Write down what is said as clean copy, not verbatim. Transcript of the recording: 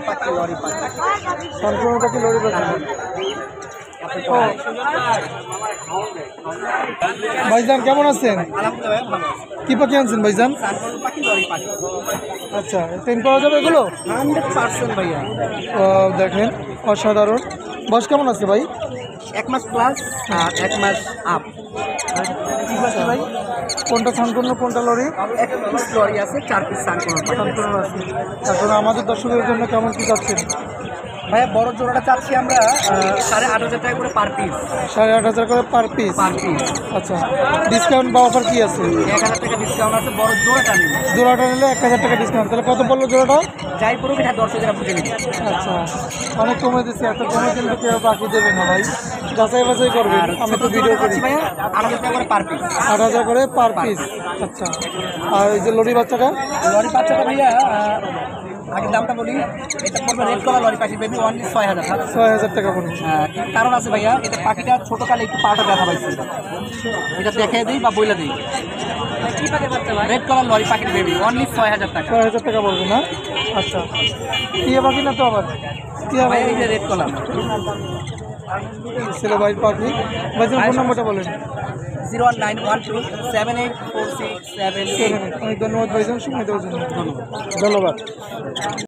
পাখি লরি পাখি। সানকুনোর পাখি লরি পাখি। ও ভাইজান কেমন আছেন? আলহামদুলিল্লাহ ভালো আছে। কি পাখি আনছেন ভাইজান? সানকুনো পাখি লরি পাখি। আচ্ছা টেন পাওয়া যাবে এগুলো? 100% ভাইয়া। দেখেন অসাধারণ। বয়স কেমন আছে ভাই? 1 মাস প্লাস আর 1 মাস আপ। ঠিক আছে ভাই। কোনটা সানকুনো কোনটা লরি? 1 পিস লরি আছে, 4 পিস সানকুনো পাখি। সানকুনো আছে। তারপরে আমাদের দর্শকদের জন্য কেমন কি যাচ্ছেন? ভাইয়া বড় জোড়াটা চাচ্ছি আমরা 8,500 টাকা করে পার পিস। 8,500 করে পার পিস। আচ্ছা ডিসকাউন্ট বা অফার কি আছে? 1,000 টাকা ডিসকাউন্ট আছে বড় জোড়াটা নিলে। জোড়াটা নিলে 1,000 টাকা ডিসকাউন্ট। তাহলে কত পড়লো জোড়াটা? যাই পড়ুক এটা 10,000 বুঝে নিবি। আচ্ছা অনেক কমে দিচ্ছে। এত কমে কিন্তু কেউ বাকি দেবে না ভাই, যাচাই বাছাই করবেন। আমি তো ভিডিও করি। ভাইয়া 8,000 টাকা করে পার পিস। 8,000 করে পার পিস। আচ্ছা আর এই যে লরি বাচ্চাটা? লরি বাচ্চাটা ভাইয়া আগে দামটা বলি, এটা পড়বে রেড কালার লরি পাখি বেবি অনলি 6,000। 6,000 টাকা পড়বে। কারণ আছে ভাইয়া, এটা পাখিটা ছোট কালে একটু পাটা দেখা পাইছে, এটা দেখে দিই বা বইলা দিই। রেড কালার লরি পাখির বেবি অনলি 6,000 টাকা। 6,000 টাকা পড়বে না? আচ্ছা টিয়া পাখি না তো আবার? টিয়া ভাইয়া পাখি। এটা রেড কালার। ছেলে ভাইয়ের পাখি। ভাইজান ফোন নম্বরটা বলেন। 01912784677। অনেক ধন্যবাদ ভাইজান সময় দেওয়ার জন্য। ধন্যবাদ।